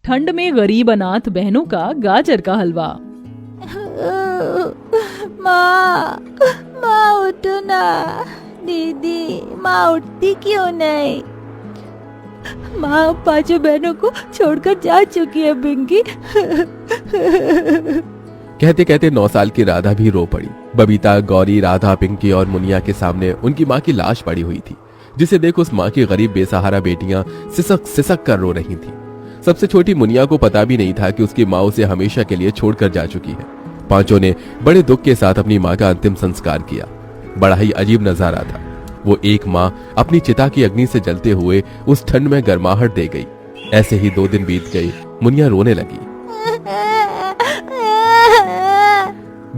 ठंड में गरीब अनाथ बहनों का गाजर का हलवा। माँ, माँ उठो ना। दीदी, माँ उठती क्यों नहीं? माँ पांचों बहनों को छोड़कर जा चुकी है पिंकी। कहते कहते 9 साल की राधा भी रो पड़ी। बबीता, गौरी, राधा, पिंकी और मुनिया के सामने उनकी माँ की लाश पड़ी हुई थी, जिसे देख उस माँ की गरीब बेसहारा बेटियां सिसक सिसक कर रो रही थीं। सबसे छोटी मुनिया को पता भी नहीं था कि उसकी माँ उसे हमेशा के लिए छोड़कर जा चुकी है। पांचों ने बड़े दुख के साथ अपनी माँ का अंतिम संस्कार किया। बड़ा ही अजीब नजारा था। वो एक माँ अपनी चिता की अग्नि से जलते हुए उस ठंड में गर्माहट दे गई। ऐसे ही 2 दिन बीत गए। मुनिया रोने लगी।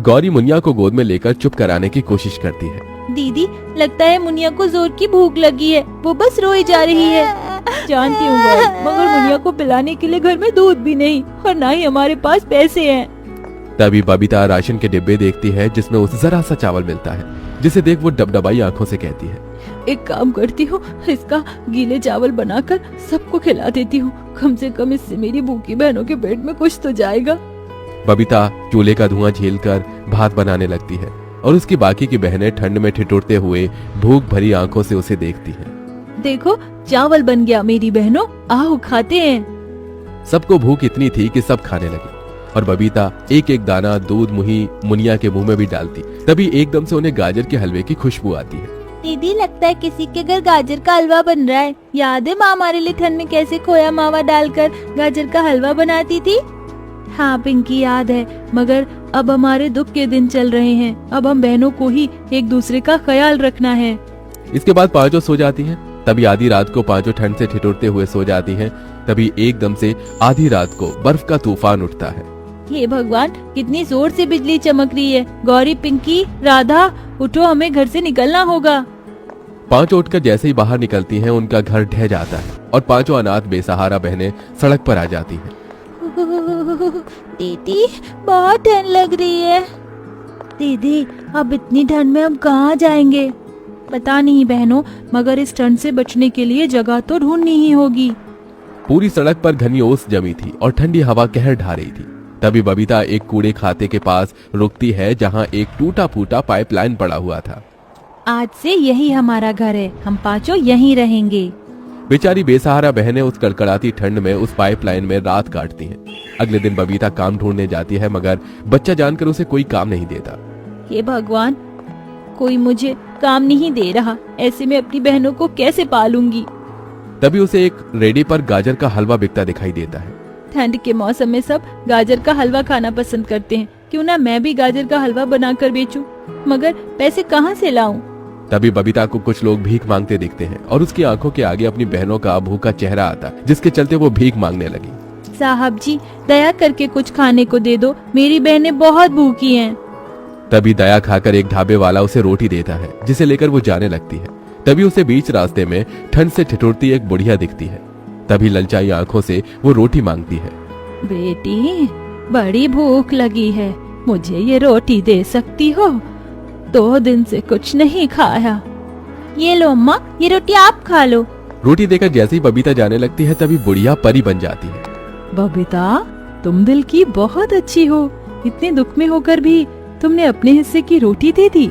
गौरी मुनिया को गोद में लेकर चुप कराने की कोशिश करती है। दीदी, लगता है मुनिया को जोर की भूख लगी है, वो बस रोई जा रही है। जानती हूँ गौरी, मगर मुनिया को पिलाने के लिए घर में दूध भी नहीं और ना ही हमारे पास पैसे हैं। तभी बबीता राशन के डिब्बे देखती है जिसमें उसे जरा सा चावल मिलता है, जिसे देख वो डबडबाई आंखों से कहती है, एक काम करती हूँ, इसका गीले चावल बनाकर सबको खिला देती हूँ। कम से कम इससे मेरी भूखी बहनों के पेट में कुछ तो जाएगा। बबीता चूल्हे का धुआं झेलकर भात बनाने लगती है और उसकी बाकी की बहनें ठंड में ठिठुरते हुए भूख भरी आंखों से उसे देखती हैं। देखो, चावल बन गया मेरी बहनों, आओ खाते हैं। सबको भूख इतनी थी कि सब खाने लगे और बबीता एक एक दाना दूध मुही मुनिया के मुंह में भी डालती। तभी एकदम से उन्हें गाजर के हलवे की खुशबू आती है। दीदी, लगता है किसी के घर गाजर का हलवा बन रहा है। याद है माँ हमारे लिए ठंड में कैसे खोया मावा डालकर गाजर का हलवा बनाती थी? हाँ पिंकी, याद है, मगर अब हमारे दुख के दिन चल रहे हैं। अब हम बहनों को ही एक दूसरे का ख्याल रखना है। इसके बाद पांचों सो जाती हैं। तभी आधी रात को पांचों ठंड से ठिठुरते हुए सो जाती हैं। तभी एकदम से आधी रात को बर्फ का तूफान उठता है। हे भगवान, कितनी जोर से बिजली चमक रही है। गौरी, पिंकी, राधा, उठो, हमें घर से निकलना होगा। पांचों उठकर जैसे ही बाहर निकलती हैं, उनका घर ढह जाता है और पांचों अनाथ बेसहारा बहनें सड़क पर आ जाती हैं। दीदी, बहुत ठंड लग रही है। दीदी, अब इतनी ठंड में हम कहाँ जाएंगे? पता नहीं बहनों, मगर इस ठंड से बचने के लिए जगह तो ढूंढनी ही होगी। पूरी सड़क पर घनी ओस जमी थी और ठंडी हवा कहर ढा रही थी। तभी बबीता एक कूड़े खाते के पास रुकती है, जहाँ एक टूटा फूटा पाइपलाइन पड़ा हुआ था। आज से यही हमारा घर है, हम पांचों यहीं रहेंगे। बेचारी बेसहारा बहनें उस कड़कड़ाती ठंड में उस पाइपलाइन में रात काटती हैं। अगले दिन बबीता काम ढूंढने जाती है, मगर बच्चा जानकर उसे कोई काम नहीं देता। हे भगवान, कोई मुझे काम नहीं दे रहा, ऐसे में अपनी बहनों को कैसे पालूंगी? तभी उसे एक रेडी पर गाजर का हलवा बिकता दिखाई देता है। ठंड के मौसम में सब गाजर का हलवा खाना पसंद करते हैं, क्यों ना मैं भी गाजर का हलवा बनाकर बेचूं? मगर पैसे कहाँ से लाऊं? तभी बबीता को कुछ लोग भीख मांगते दिखते हैं और उसकी आंखों के आगे अपनी बहनों का भूखा चेहरा आता, जिसके चलते वो भीख मांगने लगी। साहब जी, दया करके कुछ खाने को दे दो, मेरी बहनें बहुत भूखी हैं। तभी दया खाकर एक ढाबे वाला उसे रोटी देता है, जिसे लेकर वो जाने लगती है। तभी उसे बीच रास्ते में ठंड से ठिठुरती एक बुढ़िया दिखती है। तभी ललचाई आंखों से वो रोटी मांगती है। बेटी, बड़ी भूख लगी है, मुझे ये रोटी दे सकती हो? 2 दिन से कुछ नहीं खाया। ये लो अम्मा, ये रोटी आप खा लो। रोटी देकर जैसे ही बबीता जाने लगती है, तभी बुढ़िया परी बन जाती है। बबीता, तुम दिल की बहुत अच्छी हो, इतने दुख में होकर भी तुमने अपने हिस्से की रोटी दे दी।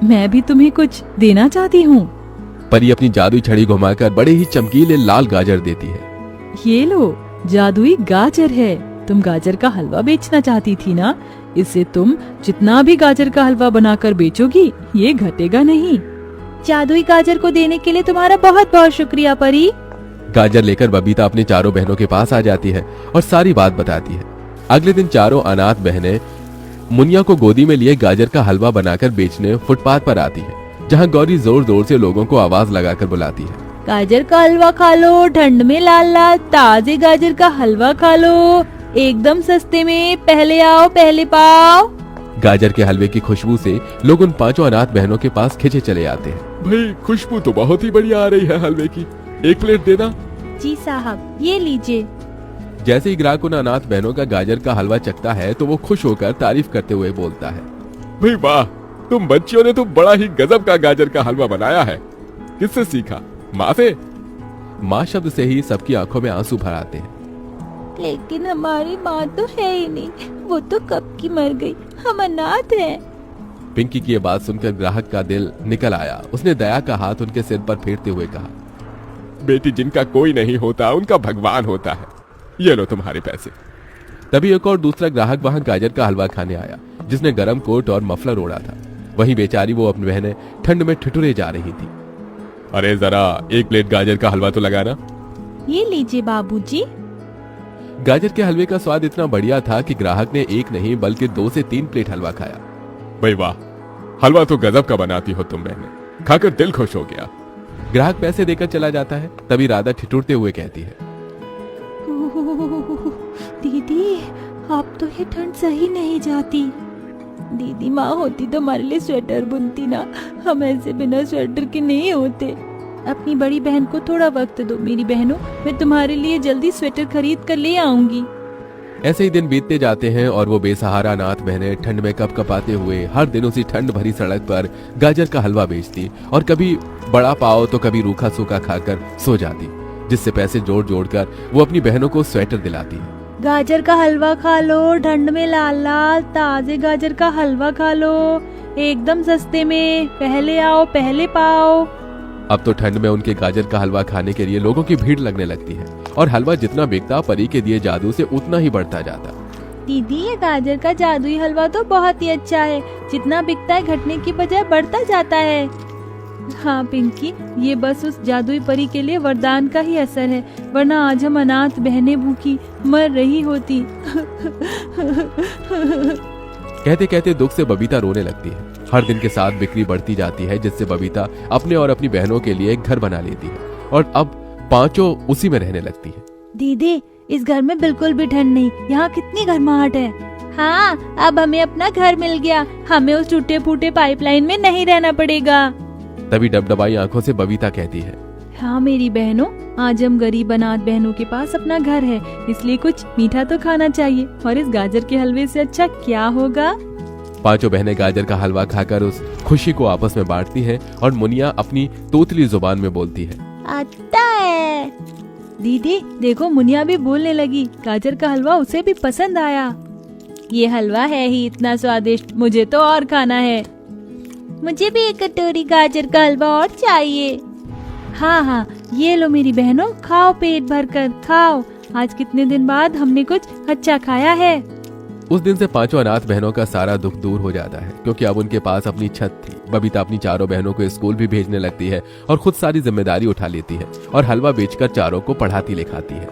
मैं भी तुम्हें कुछ देना चाहती हूँ। परी अपनी जादुई छड़ी घुमाकर बड़े ही चमकीले लाल गाजर देती है। ये लो, जादुई गाजर है। तुम गाजर का हलवा बेचना चाहती थी ना? इससे तुम जितना भी गाजर का हलवा बनाकर बेचोगी, ये घटेगा नहीं। जादुई गाजर को देने के लिए तुम्हारा बहुत बहुत शुक्रिया परी। गाजर लेकर बबीता अपनी चारों बहनों के पास आ जाती है और सारी बात बताती है। अगले दिन चारों अनाथ बहनें मुनिया को गोदी में लिए गाजर का हलवा बनाकर बेचने फुटपाथ पर आती है, जहाँ गौरी जोर जोर से लोगों को आवाज लगाकर बुलाती है। गाजर का हलवा खा लो, ठंड में लाल लाल ताजे गाजर का हलवा खा लो, एकदम सस्ते में, पहले आओ पहले पाओ। गाजर के हलवे की खुशबू से लोग उन पांचों अनाथ बहनों के पास खिंचे चले आते हैं। भाई, खुशबू तो बहुत ही बढ़िया आ रही है हलवे की, 1 प्लेट देना। जी साहब, ये लीजिए। जैसे ही ग्राहक उन अनाथ बहनों का गाजर का हलवा चखता है, तो वो खुश होकर तारीफ करते हुए बोलता है, भाई वाह, तुम बच्चियों ने तो बड़ा ही गजब का गाजर का हलवा बनाया है। किससे सीखा? माँ से? माँ शब्द से ही सबकी आंखों में आंसू भर आते हैं। लेकिन हमारी माँ तो है ही नहीं, वो तो कब की मर गई, हम अनाथ हैं। पिंकी की ये बात सुनकर ग्राहक का दिल निकल आया। उसने दया का हाथ उनके सिर पर फेरते हुए कहा, बेटी, जिनका कोई नहीं होता उनका भगवान होता है, ये लो तुम्हारे पैसे। तभी एक और दूसरा ग्राहक वहां गाजर का हलवा खाने आया, जिसने गरम कोट और मफलर ओढ़ा था। वहीं बेचारी वो अपनी बहनें ठंड में ठिठुरे जा रही थी। अरे जरा एक प्लेट गाजर का हलवा तो लगाना। ये लीजिए बाबूजी। गाजर के हलवे का स्वाद इतना बढ़िया था कि ग्राहक ने एक नहीं बल्कि 2 से 3 प्लेट हलवा खाया। भाई वाह, हलवा तो गजब का बनाती हो तुम बहनें, खाकर दिल खुश हो गया। ग्राहक पैसे देकर चला जाता है। तभी राधा ठिठुरते हुए कहती है, दीदी अब तो ये ठंड सही नहीं जाती। दीदी माँ होती तो हमारे लिए स्वेटर बुनती ना, हम ऐसे बिना स्वेटर के नहीं होते। अपनी बड़ी बहन को थोड़ा वक्त दो। मेरी बहनों, मैं तुम्हारे लिए जल्दी स्वेटर खरीद कर ले आऊंगी। ऐसे ही दिन बीतते जाते हैं और वो बेसहारा अनाथ बहनें ठंड में कपकपाते हुए हर दिन उसी ठंड भरी सड़क पर गाजर का हलवा बेचती और कभी बड़ा पाव तो कभी रूखा सूखा खाकर सो जाती, जिससे पैसे जोड़ जोड़ कर वो अपनी बहनों को स्वेटर दिलाती है। गाजर का हलवा खा लो, ठंड में लाल लाल ताजे गाजर का हलवा खा लो, एकदम सस्ते में, पहले आओ पहले पाओ। अब तो ठंड में उनके गाजर का हलवा खाने के लिए लोगों की भीड़ लगने लगती है और हलवा जितना बिकता परी के दिए जादू से उतना ही बढ़ता जाता। दीदी ये गाजर का जादुई हलवा तो बहुत ही अच्छा है, जितना बिकता है घटने की बजाय बढ़ता जाता है। हाँ पिंकी, ये बस उस जादुई परी के लिए वरदान का ही असर है, वरना आज हम अनाथ बहनें भूखी मर रही होती। कहते कहते दुख से बबीता रोने लगती है। हर दिन के साथ बिक्री बढ़ती जाती है, जिससे बबीता अपने और अपनी बहनों के लिए एक घर बना लेती है और अब पांचों उसी में रहने लगती है। दीदी इस घर में बिल्कुल भी ठंड नहीं, यहाँ कितनी गर्माहट है। हाँ, अब हमें अपना घर मिल गया, हमें उस टूटे फूटे पाइपलाइन में नहीं रहना पड़ेगा। तभी डबडबाई आंखों से बबीता कहती है, हाँ मेरी बहनों, आज हम गरीब अनाथ बहनों के पास अपना घर है, इसलिए कुछ मीठा तो खाना चाहिए, और इस गाजर के हलवे से अच्छा क्या होगा। पांचों बहनें गाजर का हलवा खाकर उस खुशी को आपस में बांटती हैं और मुनिया अपनी तोतली जुबान में बोलती है, आता है। दीदी देखो, मुनिया भी बोलने लगी, गाजर का हलवा उसे भी पसंद आया। ये हलवा है ही इतना स्वादिष्ट, मुझे तो और खाना है। मुझे भी एक कटोरी गाजर का हलवा और चाहिए। हाँ हाँ, ये लो मेरी बहनों, खाओ पेट भर कर खाओ, आज कितने दिन बाद हमने कुछ अच्छा खाया है। उस दिन से पांचों अनाथ बहनों का सारा दुख दूर हो जाता है, क्योंकि अब उनके पास अपनी छत थी। बबीता अपनी चारों बहनों को स्कूल भी भेजने लगती है और खुद सारी जिम्मेदारी उठा लेती है और हलवा बेचकर चारों को पढ़ाती लिखाती है।